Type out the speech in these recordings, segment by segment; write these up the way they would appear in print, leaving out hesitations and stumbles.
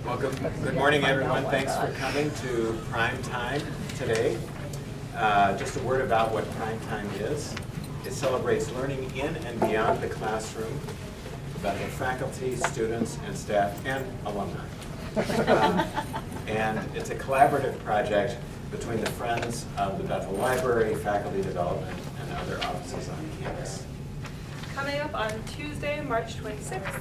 Well, good morning, everyone. Thanks for coming to Primetime today. Just a word about what Primetime is. It celebrates learning in and beyond the classroom about the faculty, students, and staff, and alumni. And it's a collaborative project between the Friends of the Bethel Library, Faculty Development, and other offices on campus. Coming up on Tuesday, March 26th,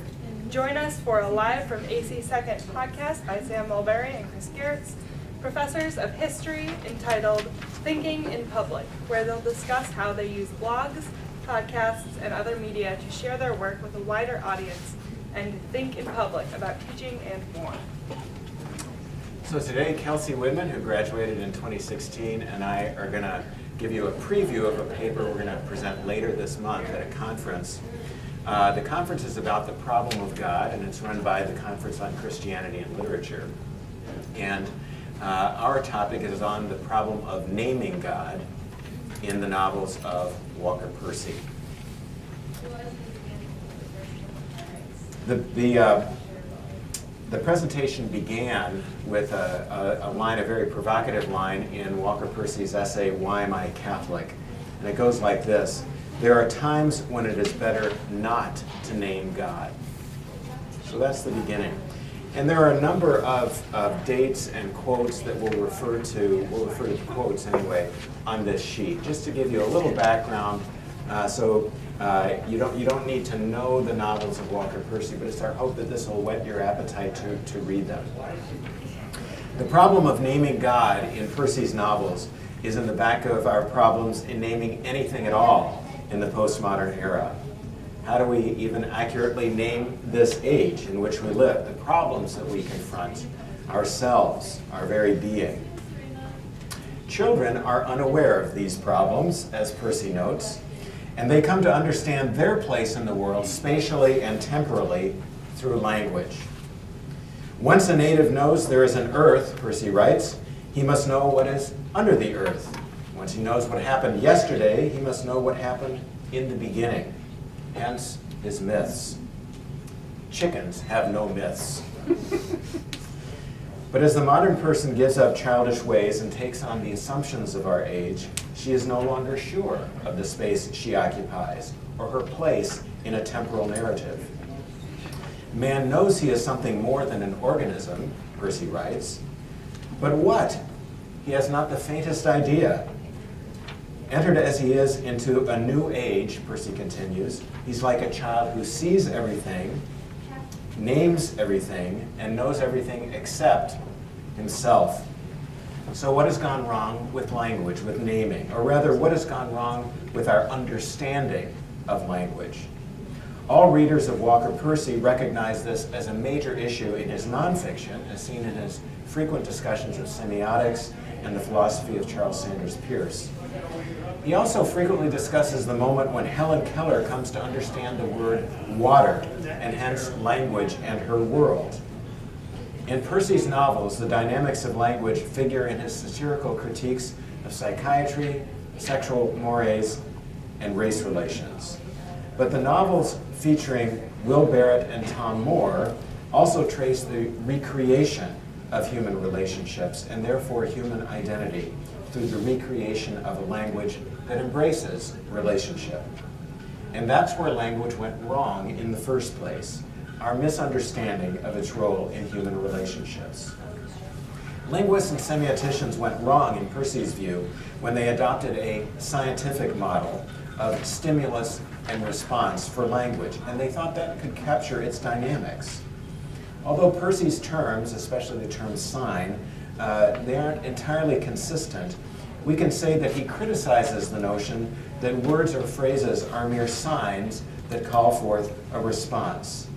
join us for a Live from AC Second podcast by Sam Mulberry and Chris Geertz, professors of history, entitled Thinking in Public, where they'll discuss how they use blogs, podcasts, and other media to share their work with a wider audience and think in public about teaching and more. So today, Kelsey Widman, who graduated in 2016, and I are going to give you a preview of a paper we're going to present later this month at a conference. The conference is about the problem of God, and it's run by the Conference on Christianity and Literature. And our topic is on the problem of naming God in the novels of Walker Percy. The presentation began with a line, a very provocative line in Walker Percy's essay, Why Am I Catholic? And it goes like this: there are times when it is better not to name God. So that's the beginning. And there are a number of dates and quotes that we'll refer to the quotes anyway on this sheet, just to give you a little background. You don't need to know the novels of Walker Percy, but it's our hope that this will whet your appetite to read them. The problem of naming God in Percy's novels is in the back of our problems in naming anything at all in the postmodern era. How do we even accurately name this age in which we live, the problems that we confront ourselves, our very being? Children are unaware of these problems, as Percy notes, and they come to understand their place in the world spatially and temporally through language. Once a native knows there is an earth, Percy writes, he must know what is under the earth. Once he knows what happened yesterday, he must know what happened in the beginning. Hence his myths. Chickens have no myths. But as the modern person gives up childish ways and takes on the assumptions of our age, she is no longer sure of the space she occupies or her place in a temporal narrative. Man knows he is something more than an organism, Percy writes, but what? He has not the faintest idea. Entered as he is into a new age, Percy continues, he's like a child who sees everything, names everything, and knows everything except himself. So what has gone wrong with language, with naming? Or rather, what has gone wrong with our understanding of language? All readers of Walker Percy recognize this as a major issue in his nonfiction, as seen in his frequent discussions of semiotics and the philosophy of Charles Sanders Peirce. He also frequently discusses the moment when Helen Keller comes to understand the word water, and hence language and her world. In Percy's novels, the dynamics of language figure in his satirical critiques of psychiatry, sexual mores, and race relations. But the novels featuring Will Barrett and Tom Moore also trace the recreation of human relationships and therefore human identity through the recreation of a language that embraces relationship. And that's where language went wrong in the first place, our misunderstanding of its role in human relationships. Linguists and semioticians went wrong, in Percy's view, when they adopted a scientific model of stimulus and response for language, and they thought that could capture its dynamics. Although Percy's terms, especially the term sign, they aren't entirely consistent, we can say that he criticizes the notion that words or phrases are mere signs that call forth a response.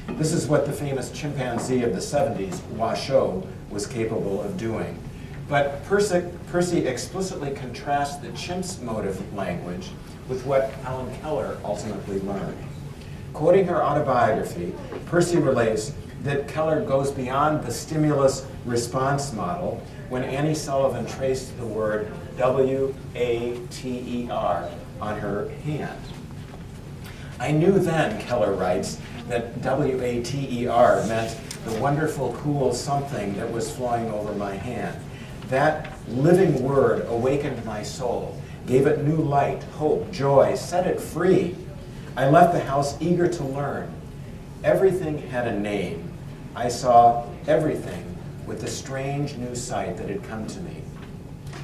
This is what the famous chimpanzee of the 70s, Washoe, was capable of doing. But Percy explicitly contrasts the chimp's mode of language with what Helen Keller ultimately learned. Quoting her autobiography, Percy relates that Keller goes beyond the stimulus-response model when Annie Sullivan traced the word W-A-T-E-R on her hand. I knew then, Keller writes, that W-A-T-E-R meant the wonderful, cool something that was flowing over my hand. That living word awakened my soul, gave it new light, hope, joy, set it free. I left the house eager to learn. Everything had a name. I saw everything with the strange new sight that had come to me.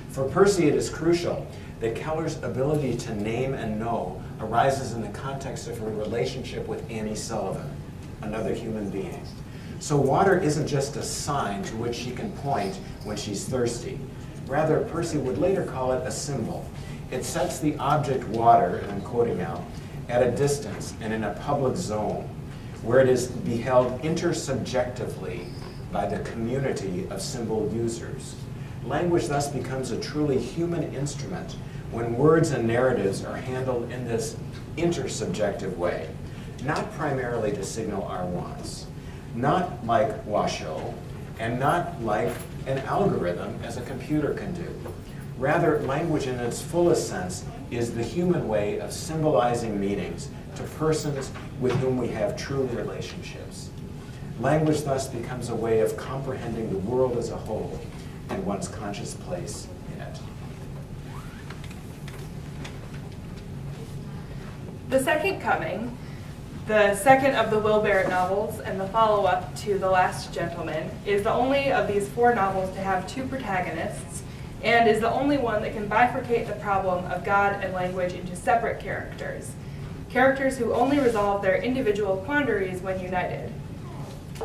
For Percy, it is crucial that Keller's ability to name and know arises in the context of her relationship with Annie Sullivan, another human being. So water isn't just a sign to which she can point when she's thirsty. Rather, Percy would later call it a symbol. It sets the object water, and I'm quoting now, at a distance and in a public zone, where it is beheld intersubjectively by the community of symbol users. Language thus becomes a truly human instrument when words and narratives are handled in this intersubjective way, not primarily to signal our wants, not like Washoe, and not like an algorithm as a computer can do. Rather, language in its fullest sense is the human way of symbolizing meanings to persons with whom we have true relationships. Language thus becomes a way of comprehending the world as a whole and one's conscious place in it. The Second Coming, the second of the Will Barrett novels and the follow-up to The Last Gentleman, is the only of these four novels to have two protagonists, and is the only one that can bifurcate the problem of God and language into separate characters, characters who only resolve their individual quandaries when united.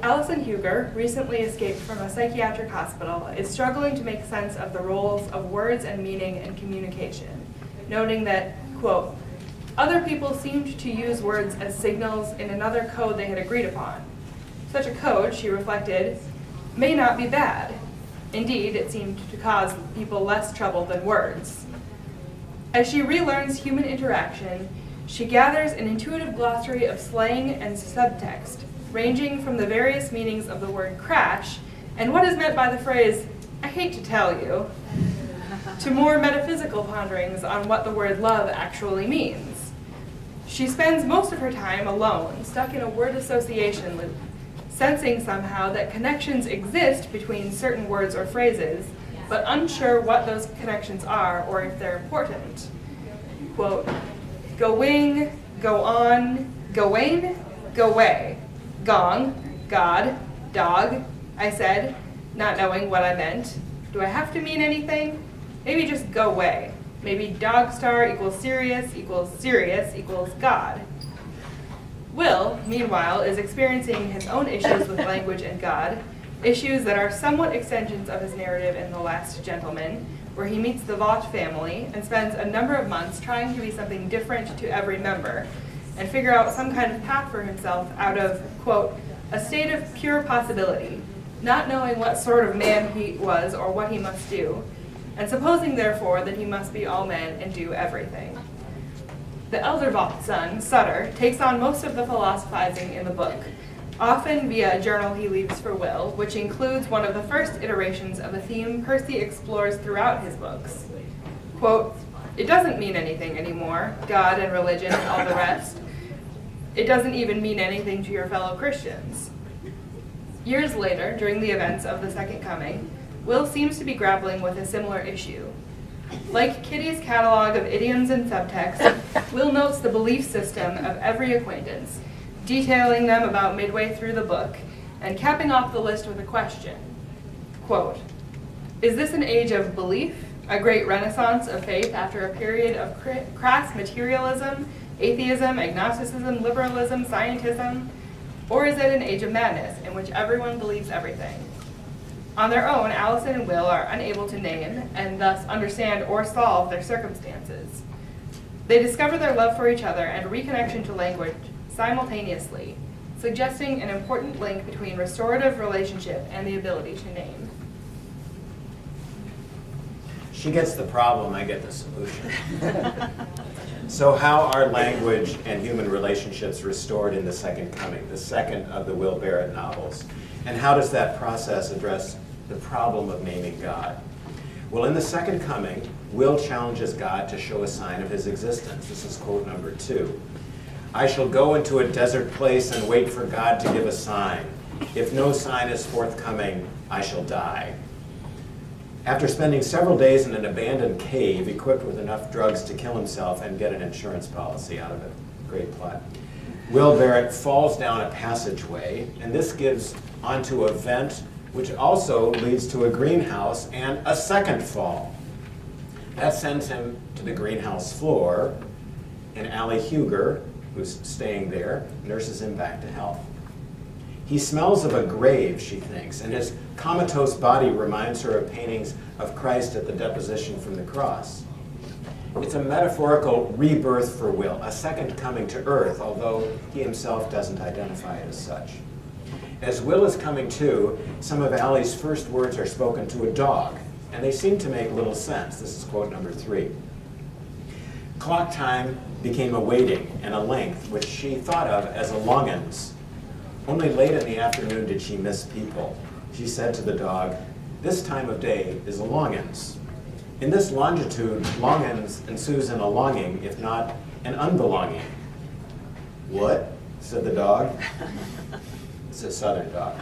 Alison Huger, recently escaped from a psychiatric hospital, is struggling to make sense of the roles of words and meaning in communication, noting that, quote, other people seemed to use words as signals in another code they had agreed upon. Such a code, she reflected, may not be bad. Indeed, it seemed to cause people less trouble than words. As she relearns human interaction, she gathers an intuitive glossary of slang and subtext, ranging from the various meanings of the word crash and what is meant by the phrase, I hate to tell you, to more metaphysical ponderings on what the word love actually means. She spends most of her time alone, stuck in a word association loop, sensing somehow that connections exist between certain words or phrases, but unsure what those connections are or if they're important. Quote, go wing, go on, go wane, go way. Gong, God, dog, I said, not knowing what I meant. Do I have to mean anything? Maybe just go away. Maybe dog star equals serious equals God. Will, meanwhile, is experiencing his own issues with language and God, issues that are somewhat extensions of his narrative in The Last Gentleman, where he meets the Vaught family and spends a number of months trying to be something different to every member, and figure out some kind of path for himself out of, quote, a state of pure possibility, not knowing what sort of man he was or what he must do, and supposing, therefore, that he must be all men and do everything. The elder Vaught son, Sutter, takes on most of the philosophizing in the book, often via a journal he leaves for Will, which includes one of the first iterations of a theme Percy explores throughout his books. Quote, it doesn't mean anything anymore, God and religion and all the rest. It doesn't even mean anything to your fellow Christians. Years later, during the events of the Second Coming, Will seems to be grappling with a similar issue. Like Kitty's catalog of idioms and subtext, Will notes the belief system of every acquaintance, detailing them about midway through the book, and capping off the list with a question. Quote, is this an age of belief, a great renaissance of faith after a period of crass materialism, atheism, agnosticism, liberalism, scientism, or is it an age of madness in which everyone believes everything? On their own, Allison and Will are unable to name and thus understand or solve their circumstances. They discover their love for each other and reconnection to language simultaneously, suggesting an important link between restorative relationship and the ability to name. She gets the problem, I get the solution. So how are language and human relationships restored in The Second Coming, the second of the Will Barrett novels? And how does that process address the problem of naming God? Well, in The Second Coming, Will challenges God to show a sign of his existence. This is quote number 2. I shall go into a desert place and wait for God to give a sign. If no sign is forthcoming, I shall die. After spending several days in an abandoned cave equipped with enough drugs to kill himself and get an insurance policy out of it, great plot, Will Barrett falls down a passageway, and this gives onto a vent which also leads to a greenhouse and a second fall. That sends him to the greenhouse floor, and Allie Huger, who's staying there, nurses him back to health. He smells of a grave, she thinks, and his comatose body reminds her of paintings of Christ at the deposition from the cross. It's a metaphorical rebirth for Will, a second coming to earth, although he himself doesn't identify it as such. As Will is coming to, some of Allie's first words are spoken to a dog, and they seem to make little sense. This is quote number 3. Clock time became a waiting and a length, which she thought of as a longins. Only late in the afternoon did she miss people. She said to the dog, "This time of day is a longins." In this longitude, longins ensues in a longing, if not an unbelonging. "What?" said the dog. It's a southern dog.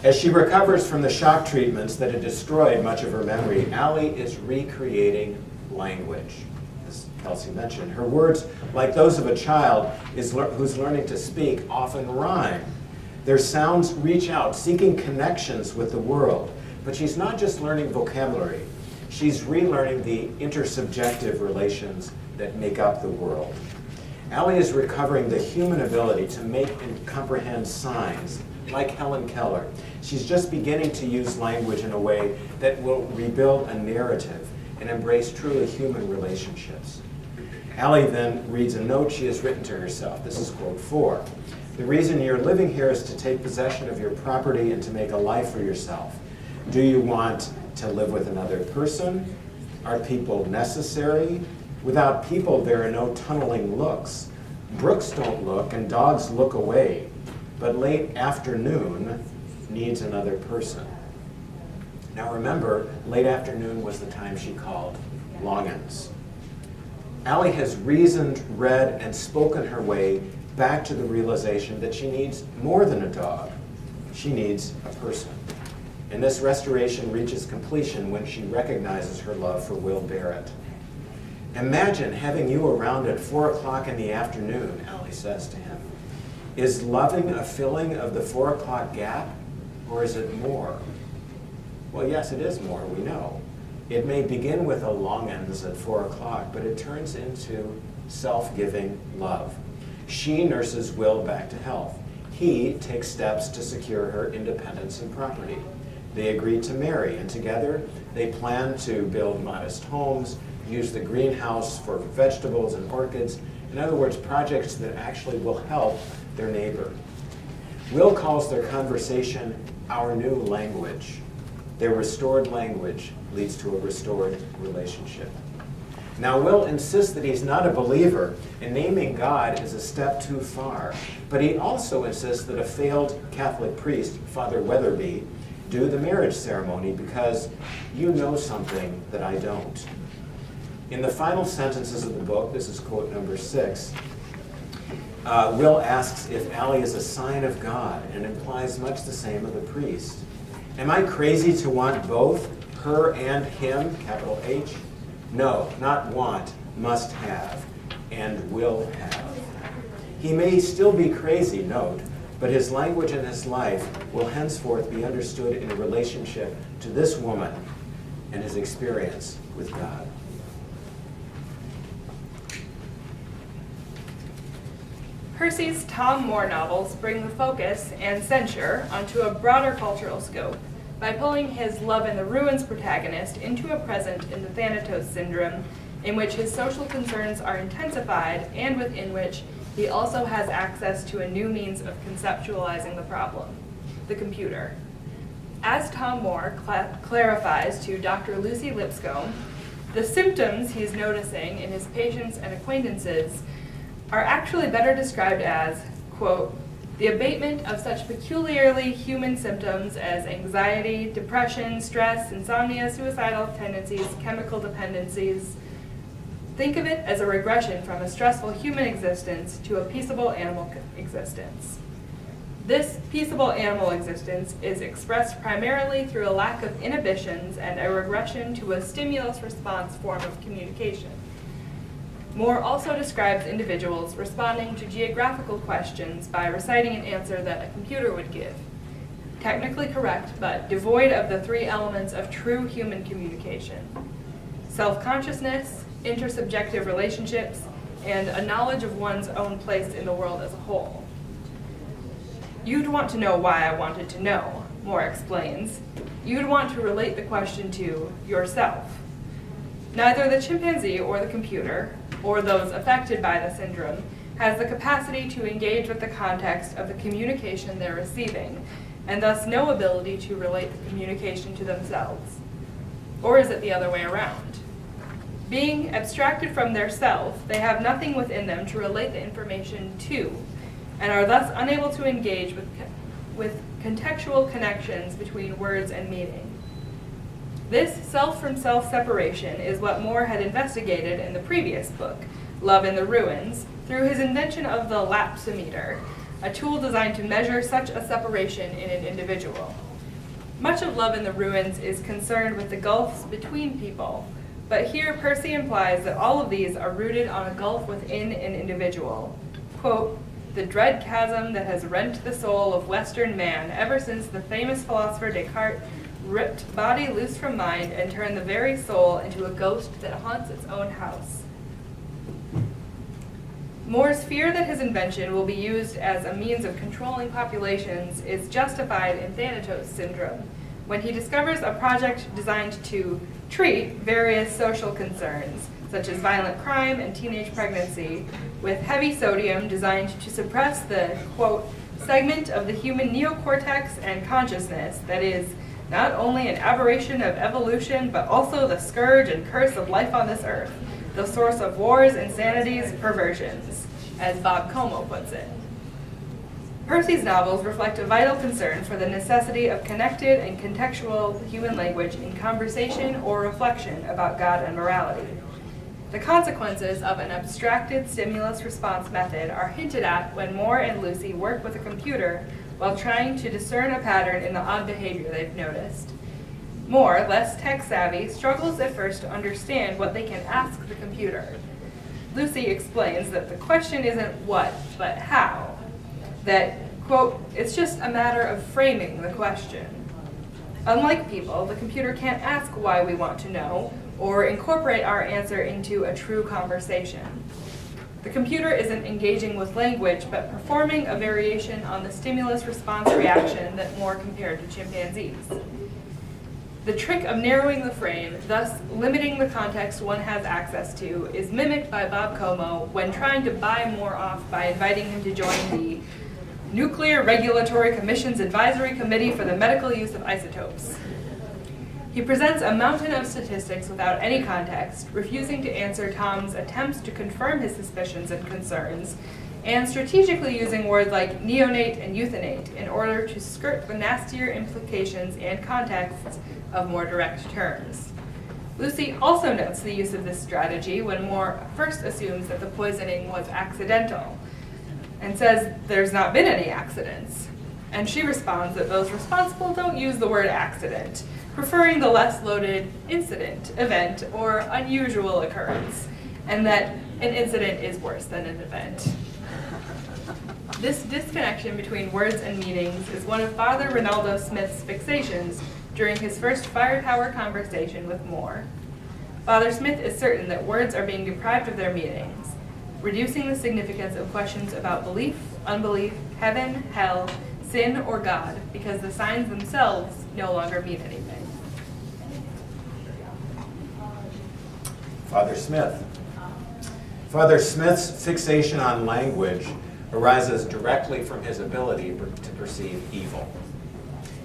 As she recovers from the shock treatments that had destroyed much of her memory, Allie is recreating language, as Kelsey mentioned. Her words, like those of a child who's learning to speak, often rhyme. Their sounds reach out, seeking connections with the world. But she's not just learning vocabulary. She's relearning the intersubjective relations that make up the world. Allie is recovering the human ability to make and comprehend signs, like Helen Keller. She's just beginning to use language in a way that will rebuild a narrative and embrace truly human relationships. Allie then reads a note she has written to herself. This is quote 4. "The reason you're living here is to take possession of your property and to make a life for yourself. Do you want to live with another person? Are people necessary? Without people, there are no tunneling looks. Brooks don't look and dogs look away. But late afternoon needs another person." Now remember, late afternoon was the time she called longins. Allie has reasoned, read, and spoken her way back to the realization that she needs more than a dog. She needs a person. And this restoration reaches completion when she recognizes her love for Will Barrett. "Imagine having you around at 4 o'clock in the afternoon," Allie says to him. "Is loving a filling of the 4 o'clock gap, or is it more?" Well, yes, it is more, we know. It may begin with a longins at 4 o'clock, but it turns into self-giving love. She nurses Will back to health. He takes steps to secure her independence and property. They agree to marry, and together they plan to build modest homes, use the greenhouse for vegetables and orchids. In other words, projects that actually will help their neighbor. Will calls their conversation our new language. Their restored language leads to a restored relationship. Now, Will insists that he's not a believer, and naming God is a step too far. But he also insists that a failed Catholic priest, Father Weatherby, do the marriage ceremony because you know something that I don't. In the final sentences of the book, this is quote number 6, Will asks if Allie is a sign of God and implies much the same of the priest. Am I crazy to want both, her and him, capital H? No, not want, must have, and will have. He may still be crazy, note, but his language and his life will henceforth be understood in relationship to this woman and his experience with God. Percy's Tom Moore novels bring the focus and censure onto a broader cultural scope by pulling his Love in the Ruins protagonist into a present in the Thanatos Syndrome, in which his social concerns are intensified and within which he also has access to a new means of conceptualizing the problem, the computer. As Tom Moore clarifies to Dr. Lucy Lipscomb, the symptoms he's noticing in his patients and acquaintances are actually better described as, quote, the abatement of such peculiarly human symptoms as anxiety, depression, stress, insomnia, suicidal tendencies, chemical dependencies, Think of it as a regression from a stressful human existence to a peaceable animal existence. This peaceable animal existence is expressed primarily through a lack of inhibitions and a regression to a stimulus-response form of communication. Moore also describes individuals responding to geographical questions by reciting an answer that a computer would give. Technically correct, but devoid of the three elements of true human communication: self-consciousness, intersubjective relationships, and a knowledge of one's own place in the world as a whole. You'd want to know why I wanted to know, Moore explains. You'd want to relate the question to yourself. Neither the chimpanzee or the computer, or those affected by the syndrome, has the capacity to engage with the context of the communication they're receiving, and thus no ability to relate the communication to themselves. Or is it the other way around? Being abstracted from their self, they have nothing within them to relate the information to, and are thus unable to engage with contextual connections between words and meaning. This self-from-self separation is what Moore had investigated in the previous book, Love in the Ruins, through his invention of the lapsometer, a tool designed to measure such a separation in an individual. Much of Love in the Ruins is concerned with the gulfs between people, but here Percy implies that all of these are rooted on a gulf within an individual. Quote, "The dread chasm that has rent the soul of Western man ever since the famous philosopher Descartes ripped body loose from mind and turned the very soul into a ghost that haunts its own house." Moore's fear that his invention will be used as a means of controlling populations is justified in Thanatos Syndrome, when he discovers a project designed to treat various social concerns, such as violent crime and teenage pregnancy, with heavy sodium designed to suppress the, quote, segment of the human neocortex and consciousness that is not only an aberration of evolution, but also the scourge and curse of life on this earth, the source of wars, insanities, perversions, as Bob Como puts it. Percy's novels reflect a vital concern for the necessity of connected and contextual human language in conversation or reflection about God and morality. The consequences of an abstracted stimulus response method are hinted at when Moore and Lucy work with a computer while trying to discern a pattern in the odd behavior they've noticed. Moore, less tech-savvy, struggles at first to understand what they can ask the computer. Lucy explains that the question isn't what, but how. That, quote, "it's just a matter of framing the question." Unlike people, the computer can't ask why we want to know, or incorporate our answer into a true conversation. The computer isn't engaging with language, but performing a variation on the stimulus-response reaction that Moore compared to chimpanzees. The trick of narrowing the frame, thus limiting the context one has access to, is mimicked by Bob Como when trying to buy Moore off by inviting him to join the Nuclear Regulatory Commission's Advisory Committee for the Medical Use of Isotopes. He presents a mountain of statistics without any context, refusing to answer Tom's attempts to confirm his suspicions and concerns, and strategically using words like neonate and euthanate in order to skirt the nastier implications and contexts of more direct terms. Lucy also notes the use of this strategy when Moore first assumes that the poisoning was accidental, and says there's not been any accidents. And she responds that those responsible don't use the word accident, preferring the less loaded incident, event, or unusual occurrence, and that an incident is worse than an event. This disconnection between words and meanings is one of Father Ronaldo Smith's fixations during his first fire tower conversation with Moore. Father Smith is certain that words are being deprived of their meanings, reducing the significance of questions about belief, unbelief, heaven, hell, sin, or God, because the signs themselves no longer mean anything. Father Smith. Father Smith's fixation on language arises directly from his ability to perceive evil.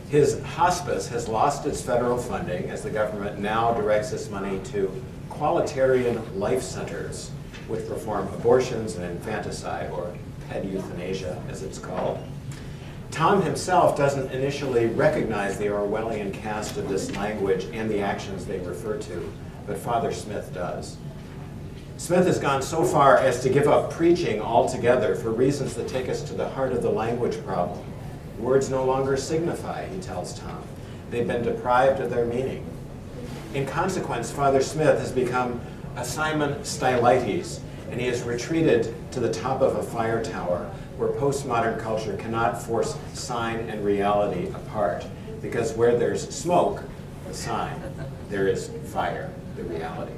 His hospice has lost its federal funding as the government now directs its money to qualitarian life centers, which perform abortions and infanticide, or ped euthanasia as it's called. Tom himself doesn't initially recognize the Orwellian cast of this language and the actions they refer to, but Father Smith does. Smith has gone so far as to give up preaching altogether for reasons that take us to the heart of the language problem. Words no longer signify, he tells Tom. They've been deprived of their meaning. In consequence, Father Smith has become a Simon Stylites, and he has retreated to the top of a fire tower where postmodern culture cannot force sign and reality apart, because where there's smoke, the sign, there is fire, the reality.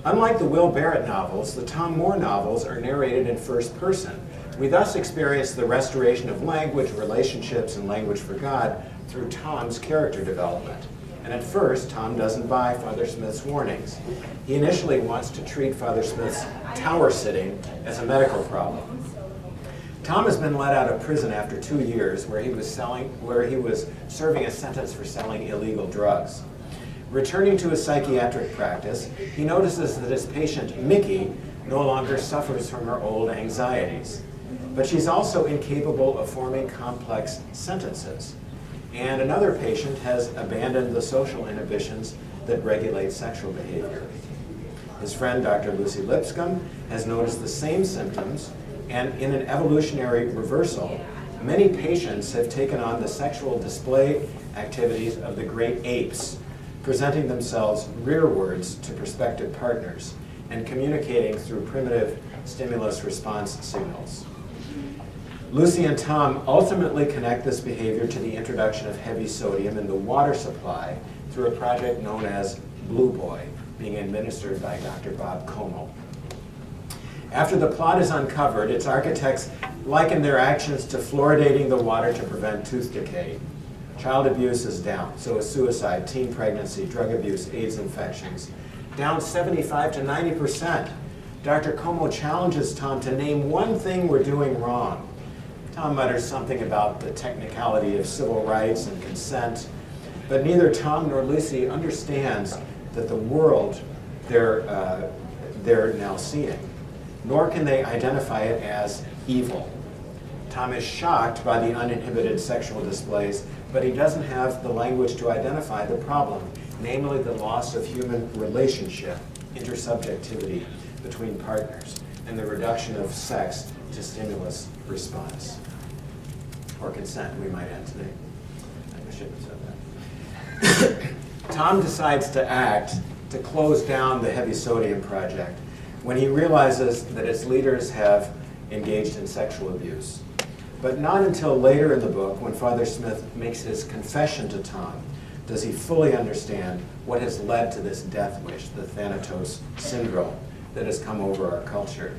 Unlike the Will Barrett novels, the Tom Moore novels are narrated in first person. We thus experience the restoration of language, relationships, and language for God through Tom's character development. And at first, Tom doesn't buy Father Smith's warnings. He initially wants to treat Father Smith's tower sitting as a medical problem. Tom has been let out of prison after 2 years where he was serving a sentence for selling illegal drugs. Returning to his psychiatric practice, he notices that his patient, Mickey, no longer suffers from her old anxieties. But she's also incapable of forming complex sentences. And another patient has abandoned the social inhibitions that regulate sexual behavior. His friend, Dr. Lucy Lipscomb, has noticed the same symptoms, and in an evolutionary reversal, many patients have taken on the sexual display activities of the great apes, presenting themselves rearwards to prospective partners and communicating through primitive stimulus-response signals. Lucy and Tom ultimately connect this behavior to the introduction of heavy sodium in the water supply through a project known as Blue Boy, being administered by Dr. Bob Como. After the plot is uncovered, its architects liken their actions to fluoridating the water to prevent tooth decay. Child abuse is down, so is suicide, teen pregnancy, drug abuse, AIDS infections. Down 75 to 90%. Dr. Como challenges Tom to name one thing we're doing wrong. Tom mutters something about the technicality of civil rights and consent, but neither Tom nor Lucy understands that the world they're now seeing, nor can they identify it as evil. Tom is shocked by the uninhibited sexual displays, but he doesn't have the language to identify the problem, namely the loss of human relationship, intersubjectivity between partners, and the reduction of sex to stimulus response. Or consent, we might add today. I shouldn't have said that. Tom decides to act to close down the heavy sodium project when he realizes that its leaders have engaged in sexual abuse. But not until later in the book, when Father Smith makes his confession to Tom, does he fully understand what has led to this death wish, the Thanatos Syndrome, that has come over our culture.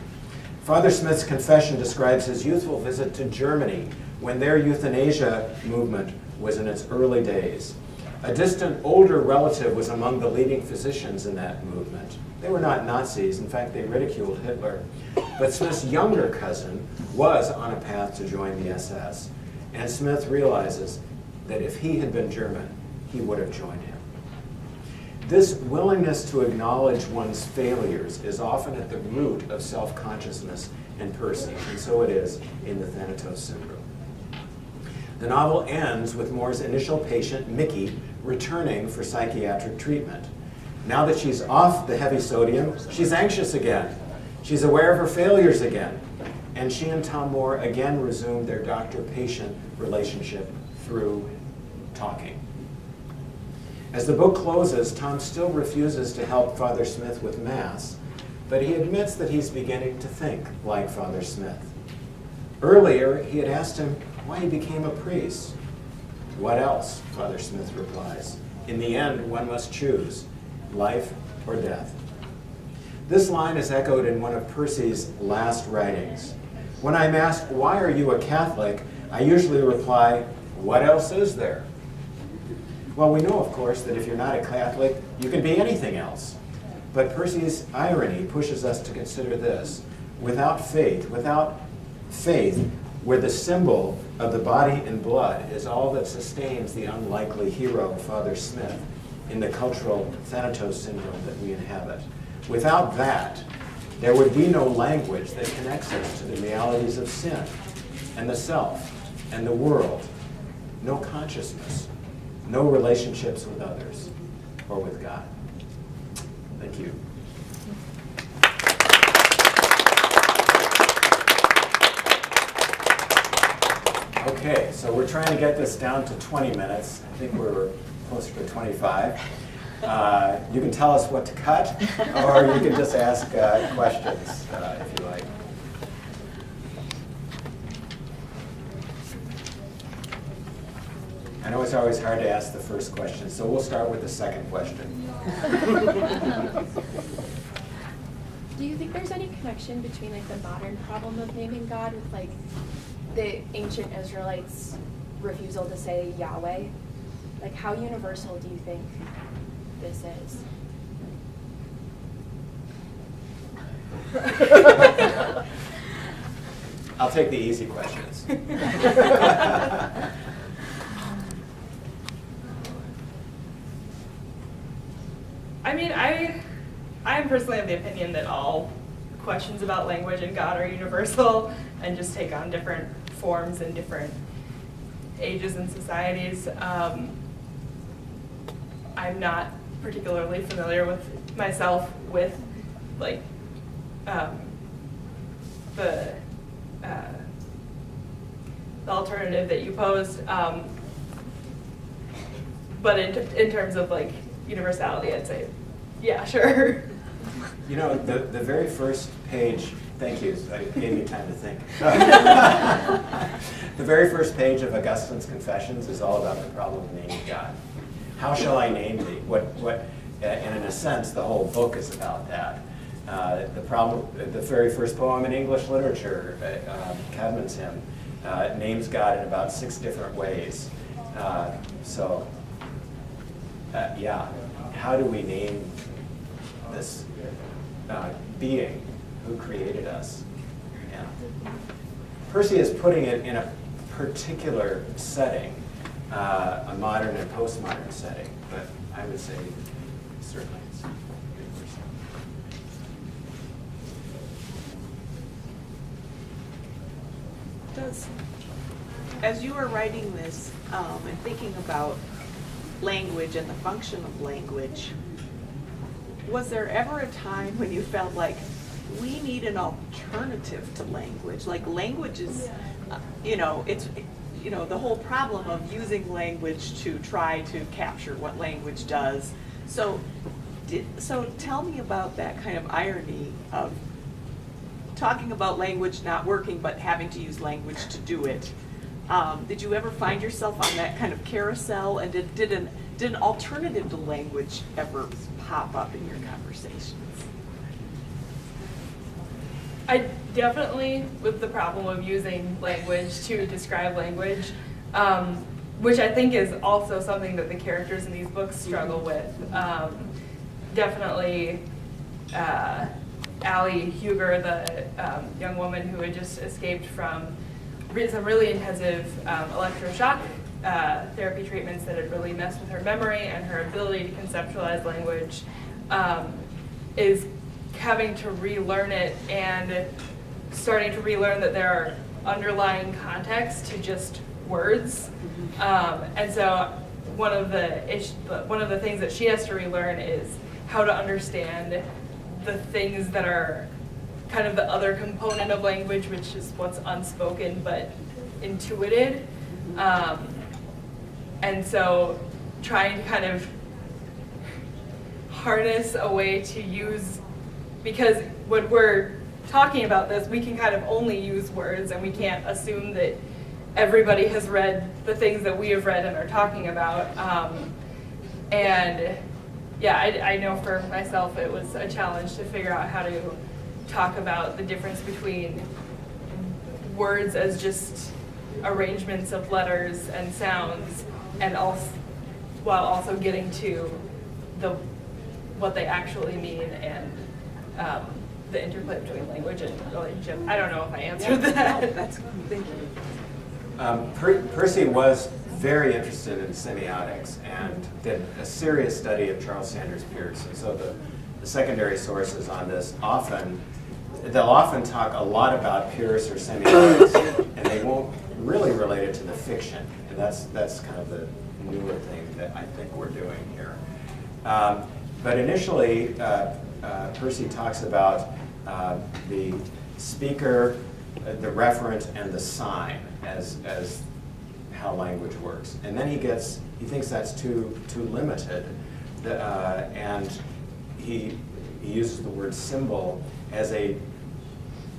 Father Smith's confession describes his youthful visit to Germany when their euthanasia movement was in its early days. A distant older relative was among the leading physicians in that movement. They were not Nazis. In fact, they ridiculed Hitler. But Smith's younger cousin was on a path to join the SS. And Smith realizes that if he had been German, he would have joined him. This willingness to acknowledge one's failures is often at the root of self-consciousness in Percy, and so it is in the Thanatos Syndrome. The novel ends with Moore's initial patient, Mickey, returning for psychiatric treatment. Now that she's off the heavy sodium, she's anxious again. She's aware of her failures again. And she and Tom Moore again resume their doctor-patient relationship through talking. As the book closes, Tom still refuses to help Father Smith with Mass, but he admits that he's beginning to think like Father Smith. Earlier, he had asked him why he became a priest. What else? Father Smith replies. In the end, one must choose, life or death. This line is echoed in one of Percy's last writings. When I'm asked, why are you a Catholic? I usually reply, what else is there? Well, we know, of course, that if you're not a Catholic, you can be anything else. But Percy's irony pushes us to consider this. Without faith, where the symbol of the body and blood is all that sustains the unlikely hero, Father Smith, in the cultural Thanatos Syndrome that we inhabit. Without that, there would be no language that connects us to the realities of sin and the self and the world. No consciousness, no relationships with others or with God. Thank you. Okay, so we're trying to get this down to 20 minutes. I think we're closer to 25. You can tell us what to cut, or you can just ask questions if you like. I know it's always hard to ask the first question, so we'll start with the second question. Do you think there's any connection between like the modern problem of naming God with like the ancient Israelites' refusal to say Yahweh? Like, how universal do you think this is? I'll take the easy questions. I mean, I am personally of the opinion that all questions about language and God are universal and just take on different forms in different ages and societies. I'm not particularly familiar with myself with like the alternative that you posed, but in terms of like universality, I'd say, yeah, sure. You know, the very first page, thank you, I gave you time to think. The very first page of Augustine's Confessions is all about the problem of naming God. How shall I name thee? And in a sense, the whole book is about that. The very first poem in English literature, Cadman's hymn, names God in about 6 different ways. Yeah, how do we name this being who created us? Yeah. Percy is putting it in a particular setting, a modern and postmodern setting, but I would say certainly it's universal. As you were writing this and thinking about language and the function of language, was there ever a time when you felt like we need an alternative to language? Like language is, the whole problem of using language to try to capture what language does. So tell me about that kind of irony of talking about language not working, but having to use language to do it. Did you ever find yourself on that kind of carousel? And did an alternative to language ever pop up in your conversations? I definitely, with the problem of using language to describe language, which I think is also something that the characters in these books struggle with. Definitely, Allie Huger, the young woman who had just escaped from some really intensive electroshock therapy treatments that had really messed with her memory and her ability to conceptualize language, is having to relearn it and starting to relearn that there are underlying contexts to just words. And so one of the things that she has to relearn is how to understand the things that are kind of the other component of language, which is what's unspoken but intuited. And so trying to kind of harness a way to use, because when we're talking about this, we can kind of only use words, and we can't assume that everybody has read the things that we have read and are talking about. And yeah, I know for myself it was a challenge to figure out how to talk about the difference between words as just arrangements of letters and sounds, and also while also getting to what they actually mean and the interplay between language and relationship. I don't know if I answered that. That's good. Thank you. Percy was very interested in semiotics and did a serious study of Charles Sanders Peirce. And so the secondary sources on this they'll often talk a lot about Peirce or semiotics, and they won't really relate it to the fiction. And that's kind of the newer thing that I think we're doing here. But initially, Percy talks about the speaker, the referent, and the sign as how language works. And then he thinks that's too limited, and he uses the word symbol as a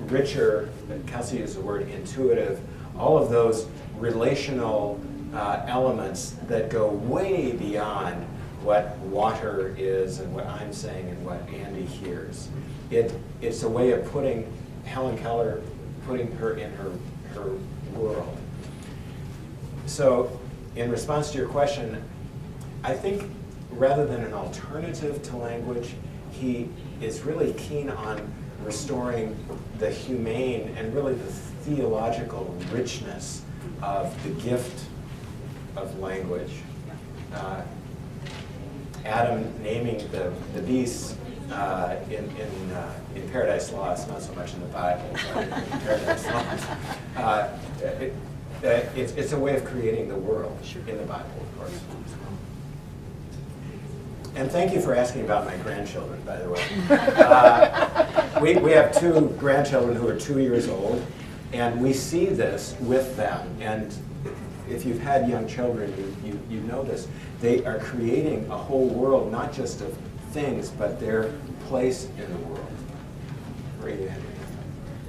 richer, Kelsey used the word intuitive, all of those relational elements that go way beyond what water is and what I'm saying and what Andy hears. It's a way of putting Helen Keller, putting her in her world. So in response to your question, I think rather than an alternative to language, he is really keen on restoring the humane and really the theological richness of the gift of language. Adam naming the beasts in Paradise Lost, not so much in the Bible, but in Paradise Lost. It's a way of creating the world in the Bible, of course. And thank you for asking about my grandchildren, by the way. We have 2 grandchildren who are 2 years old, and we see this with them. And if you've had young children, you know this. They are creating a whole world, not just of things, but their place in the world. Maria,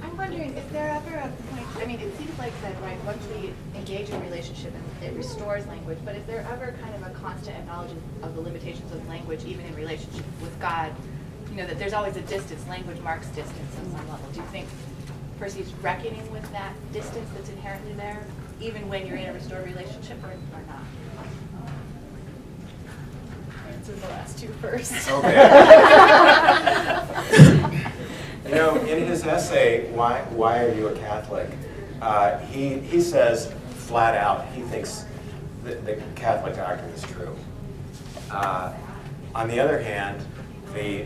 I'm wondering, is there ever a point, I mean, it seems like that, right, once we engage in a relationship, it restores language, but is there ever kind of a constant acknowledgement of the limitations of language, even in relationship with God? You know, that there's always a distance, language marks distance on some level. Do you think Percy's reckoning with that distance that's inherently there, even when you're in a restored relationship, or not? Answer the last 2 first. Okay. You know, in his essay, Why Are You a Catholic? He says flat out, he thinks the Catholic doctrine is true. On the other hand, the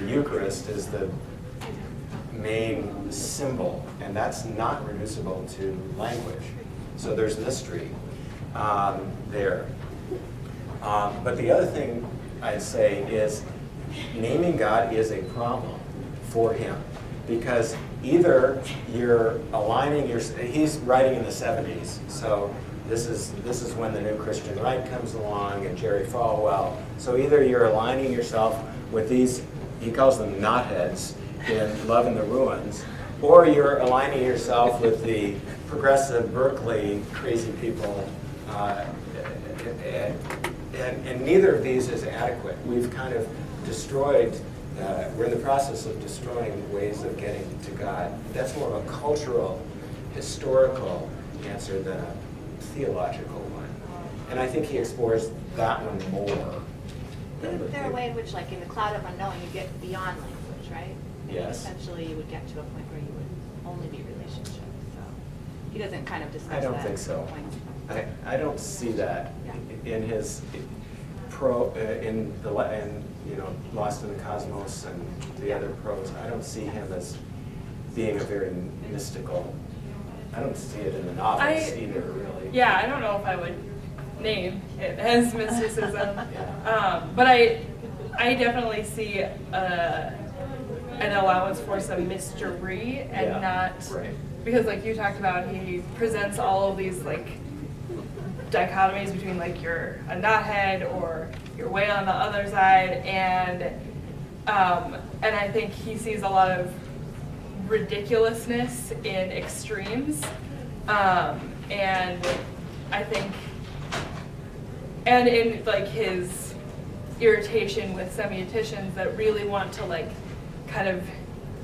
Eucharist is the main symbol, and that's not reducible to language. So there's mystery there. But the other thing I'd say is naming God is a problem for him, because either you're aligning he's writing in the 70s, so this is when the new Christian right comes along and Jerry Falwell. So either you're aligning yourself with these, he calls them knotheads in Love in the Ruins, or you're aligning yourself with the progressive Berkeley crazy people, and neither of these is adequate. We've kind of destroyed, we're in the process of destroying ways of getting to God. That's more of a cultural, historical answer than a theological one. And I think he explores that one more. Is there a way in which, like in the cloud of unknowing, you get beyond language, right? And Yes. Essentially, you would get to a point where you would only be relationship. So he doesn't kind of discuss that. I don't think so. Point. I don't see that in his Lost in the Cosmos and the other prose. I don't see him as being a very mystical. I don't see it in the novels either, really. Yeah, I don't know if I would name it as mysticism, Yeah. but I definitely see an allowance for some mystery and Yeah, not right. because, like you talked about, he presents all of these like dichotomies between like you're a knothead or you're way on the other side, and I think he sees a lot of ridiculousness in extremes, and I think, and in like his irritation with semioticians that really want to like kind of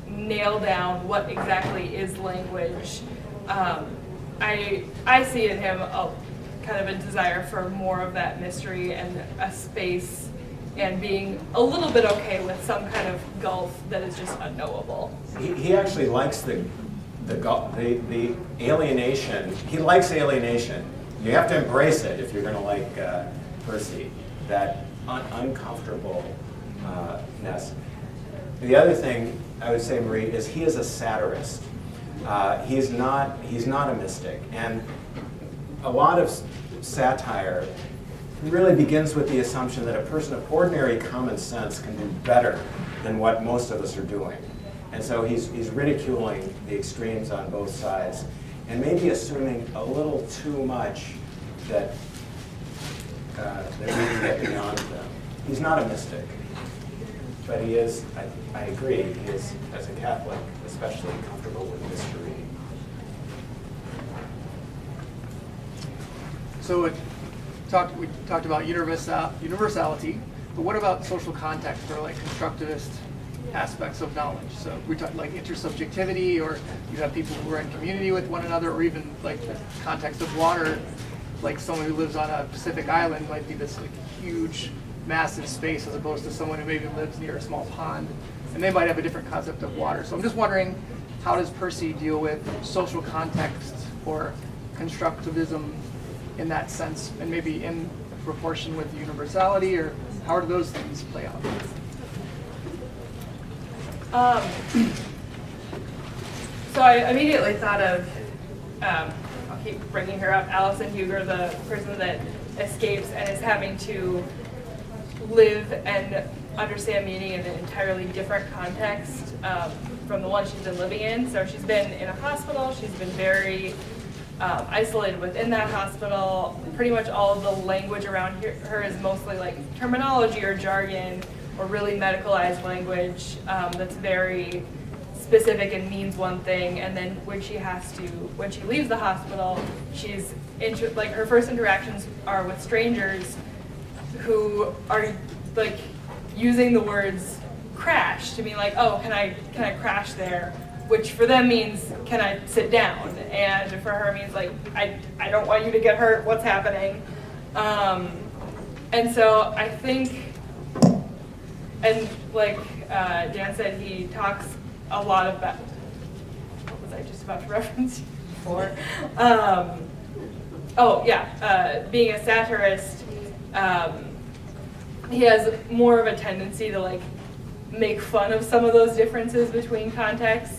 nail down what exactly is language. I see in him a kind of a desire for more of that mystery and a space, and being a little bit okay with some kind of gulf that is just unknowable. He actually likes the alienation. He likes alienation. You have to embrace it if you're going to like Percy, that uncomfortableness. The other thing I would say, Marie, is he is a satirist. He's not a mystic, and a lot of satire really begins with the assumption that a person of ordinary common sense can do better than what most of us are doing. And so he's ridiculing the extremes on both sides. and maybe assuming a little too much that we can get beyond them. He's not a mystic, but he is, I agree, he is, as a Catholic, especially comfortable with mystery. So we talked about universality, but what about social context or like constructivist aspects of knowledge? So we talked like intersubjectivity, or you have people who are in community with one another, or even like the context of water, like someone who lives on a Pacific island might be this like huge, massive space as opposed to someone who maybe lives near a small pond, and they might have a different concept of water. So I'm just wondering, how does Percy deal with social context or constructivism in that sense, and maybe in proportion with universality, or how do those things play out? So I immediately thought of, I'll keep bringing her up, Alison Huger, the person that escapes and is having to live and understand meaning in an entirely different context from the one she's been living in. So she's been in a hospital, she's been very isolated within that hospital. Pretty much all of the language around her is mostly like terminology or jargon or really medicalized language that's very specific and means one thing. And then when she leaves the hospital, she's like her first interactions are with strangers who are like using the words crash to mean like, oh, can I crash there? Which for them means, can I sit down? And for her means like, I don't want you to get hurt, what's happening? And so I think, and like Dan said, he talks a lot about, what was I just about to reference before? Being a satirist, he has more of a tendency to like make fun of some of those differences between contexts.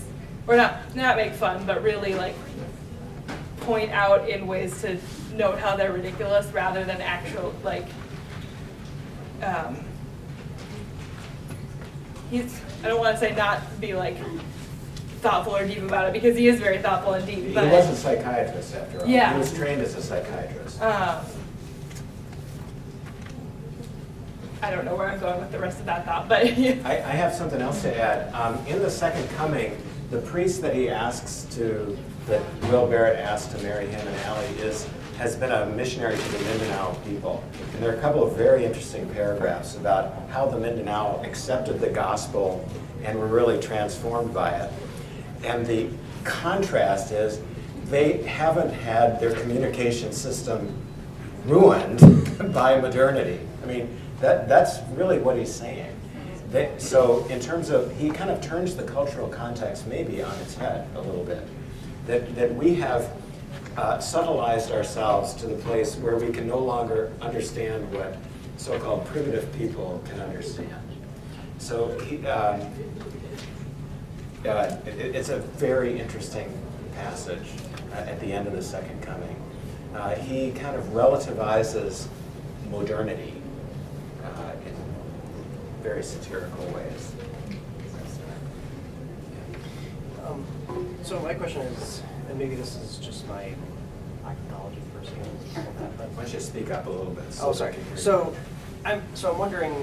Or not make fun, but really like point out in ways to note how they're ridiculous rather than actual like I don't want to say not be like thoughtful or deep about it, because he is very thoughtful and deep. But he was a psychiatrist after all. Yeah. He was trained as a psychiatrist. I don't know where I'm going with the rest of that thought, but I have something else to add. In the Second Coming, the priest that that Will Barrett asked to marry him and Allie has been a missionary to the Mindanao people. And there are a couple of very interesting paragraphs about how the Mindanao accepted the gospel and were really transformed by it. And the contrast is they haven't had their communication system ruined by modernity. I mean, that's really what he's saying. So in terms of, he kind of turns the cultural context maybe on its head a little bit. That we have subtilized ourselves to the place where we can no longer understand what so-called primitive people can understand. So it's a very interesting passage at the end of the Second Coming. He kind of relativizes modernity in very satirical ways. So my question is, and maybe this is just my lack of knowledge of Percy and all that, but Why don't you speak up a little bit? oh, sorry. I can hear you. So I'm wondering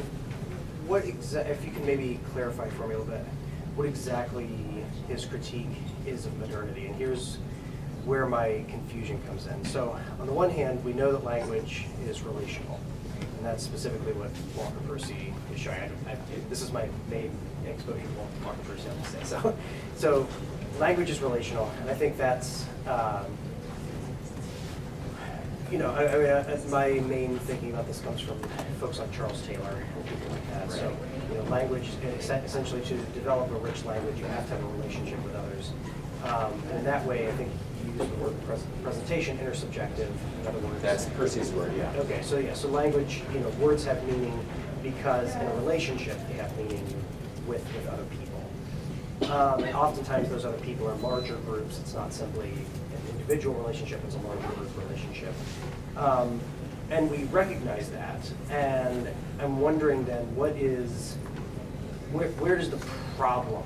what if you can maybe clarify for me a little bit what exactly his critique is of modernity, and here's where my confusion comes in. So on the one hand, we know that language is relational, and that's specifically what Walker Percy is showing. This is my main exposure to Walker Percy, I would say. So language is relational, and I think that's, my main thinking about this comes from folks like Charles Taylor and people like that. So, language, essentially to develop a rich language, you have to have a relationship with others. And in that way, I think you use the word presentation, intersubjective, in other words. That's Percy's word, yeah. Okay, so language, words have meaning because in a relationship they have meaning with other people. And oftentimes those other people are larger groups. It's not simply an individual relationship, it's a larger group relationship. And we recognize that. And I'm wondering then, where does the problem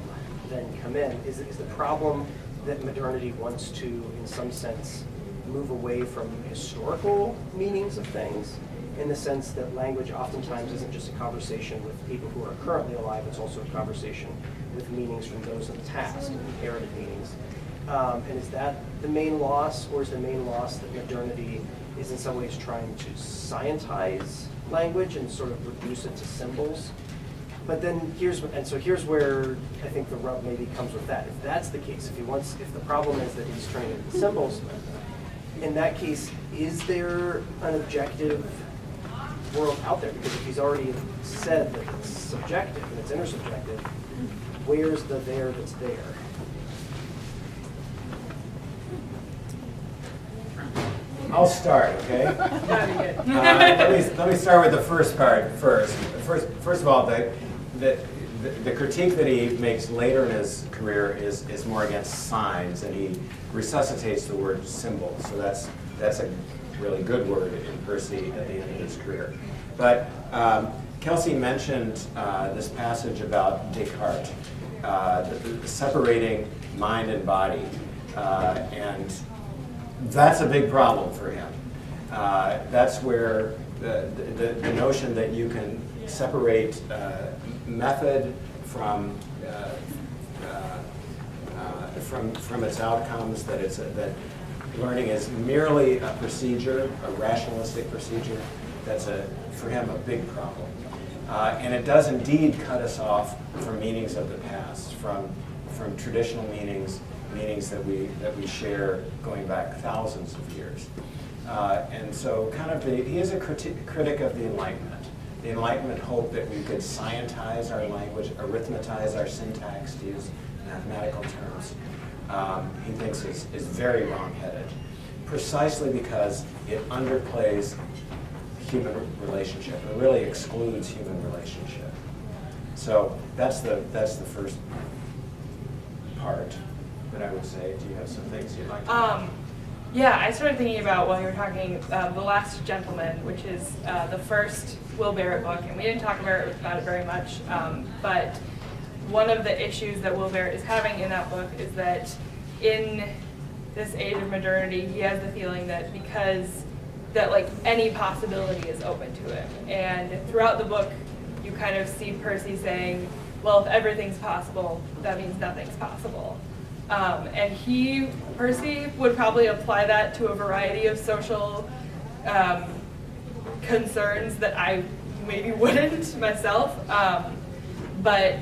then come in? Is the problem that modernity wants to, in some sense, move away from historical meanings of things, in the sense that language oftentimes isn't just a conversation with people who are currently alive, it's also a conversation with meanings from those in the past, inherited meanings. And is that the main loss, or is the main loss that modernity is in some ways trying to scientize language and sort of reduce it to symbols? But then here's where I think the rub maybe comes with that. If that's the case, if the problem is that he's turning it into symbols, in that case, is there an objective world out there? Because if he's already said that it's subjective and it's intersubjective, where's the there that's there? I'll start, okay? That'd be good. Let me start with the first part first. First of all, the critique that he makes later in his career is more against signs, and he resuscitates the word symbol. So that's a really good word in Percy at the end of his career. But Kelsey mentioned this passage about Descartes, separating mind and body, and that's a big problem for him. That's where the notion that you can separate method from its outcomes, that learning is merely a procedure, a rationalistic procedure, that's for him a big problem. And it does indeed cut us off from meanings of the past, from traditional meanings that we share going back thousands of years. And so he is a critic of the Enlightenment. The Enlightenment hoped that we could scientize our language, arithmetize our syntax, to use mathematical terms. He thinks is very wrong-headed, precisely because it underplays human relationship. It really excludes human relationship. So that's the first part that I would say. Do you have some things you'd like to Yeah, I started thinking about, while you were talking, The Last Gentleman, which is the first Will Barrett book, and we didn't talk about it very much, but one of the issues that Will Barrett is having in that book is that in this age of modernity, he has the feeling that like any possibility is open to him. And throughout the book, you kind of see Percy saying, well, if everything's possible, that means nothing's possible. And Percy would probably apply that to a variety of social concerns that I maybe wouldn't myself. But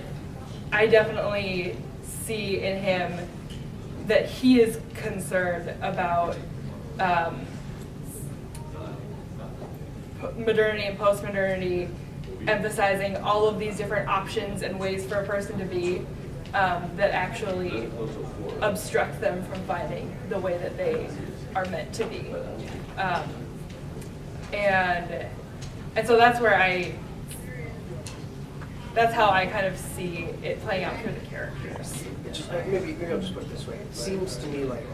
I definitely see in him that he is concerned about modernity and postmodernity, emphasizing all of these different options and ways for a person to be that actually obstruct them from finding the way that they are meant to be. And so that's how I kind of see it playing out through the characters. Maybe I'll just put it this way. It seems to me like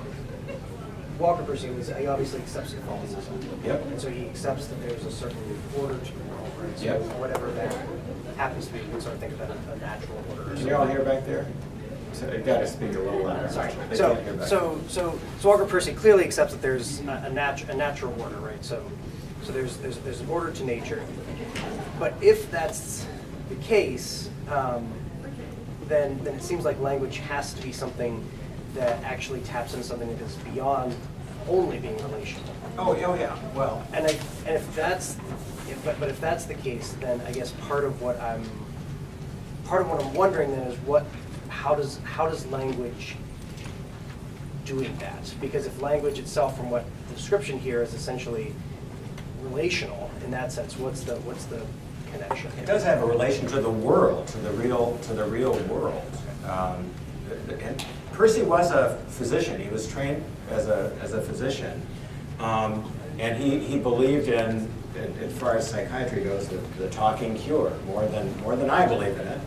Walker Percy he obviously accepts Catholicism. Yep. And so he accepts that there's a certain order to the world, right? So Yep. whatever that happens to be, you can sort of think of that as a natural order. Or Can you all hear back there? So you got to speak a little louder. Sorry. They can't hear back. So Walker Percy clearly accepts that there's a natural order, right? So there's an order to nature. But if that's the case, then it seems like language has to be something that actually taps into something that is beyond only being relational. Oh yeah. Well, if that's the case, then I guess part of what I'm wondering then is how does language doing that? Because if language itself, from what the description here, is essentially relational in that sense, what's the connection? it does have a relation to the world, to the real world. And Percy was a physician. He was trained as a physician, and he believed in, as far as psychiatry goes, the talking cure more than I believe in it.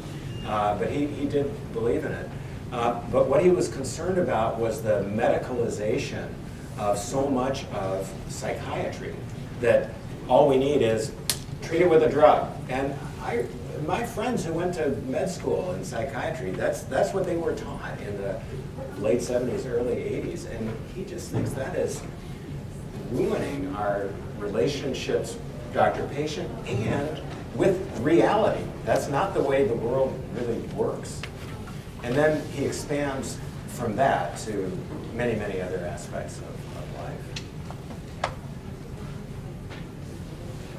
But he did believe in it. But what he was concerned about was the medicalization of so much of psychiatry, that all we need is treat it with a drug. And my friends who went to med school in psychiatry, that's what they were taught in late 70s, early 80s, and he just thinks that is ruining our relationships, doctor-patient, and with reality. That's not the way the world really works. And then he expands from that to many, many other aspects of life.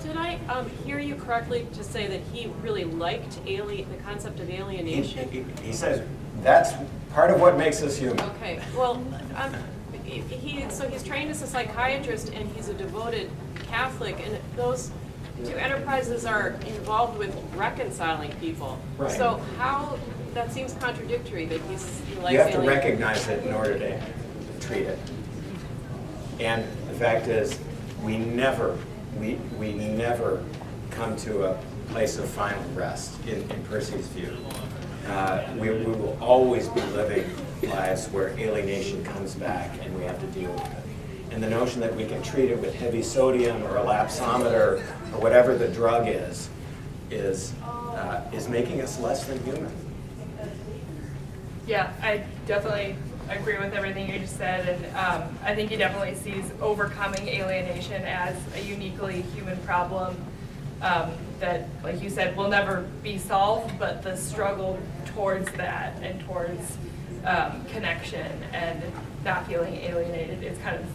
Did I hear you correctly to say that he really liked the concept of alienation? He says that's part of what makes us human. Okay, well, so he's trained as a psychiatrist and he's a devoted Catholic, and those two enterprises are involved with reconciling people. Right. So how, that seems contradictory that he likes You have to alienation. recognize it in order to treat it. And the fact is, we never come to a place of final rest in Percy's view. We will always be living lives where alienation comes back and we have to deal with it. And the notion that we can treat it with heavy sodium or a lapsometer or whatever the drug is making us less than human. Yeah, I definitely agree with everything you just said, and I think he definitely sees overcoming alienation as a uniquely human problem that, like you said, will never be solved, but the struggle towards that and towards connection and not feeling alienated is kind of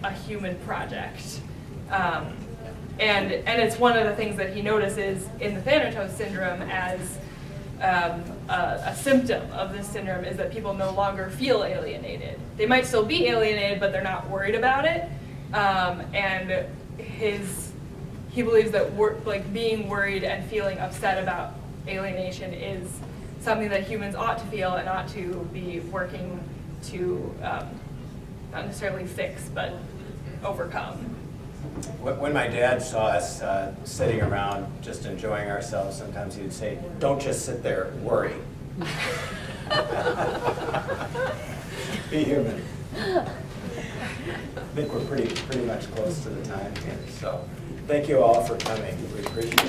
a human project. And it's one of the things that he notices in the Thanatos Syndrome as a symptom of this syndrome is that people no longer feel alienated. They might still be alienated, but they're not worried about it. And he believes that being worried and feeling upset about alienation is something that humans ought to feel and ought to be working to not necessarily fix, but overcome. When my dad saw us sitting around just enjoying ourselves, sometimes he would say, "Don't just sit there, worry." Be human. I think we're pretty much close to the time here, so thank you all for coming. We appreciate it.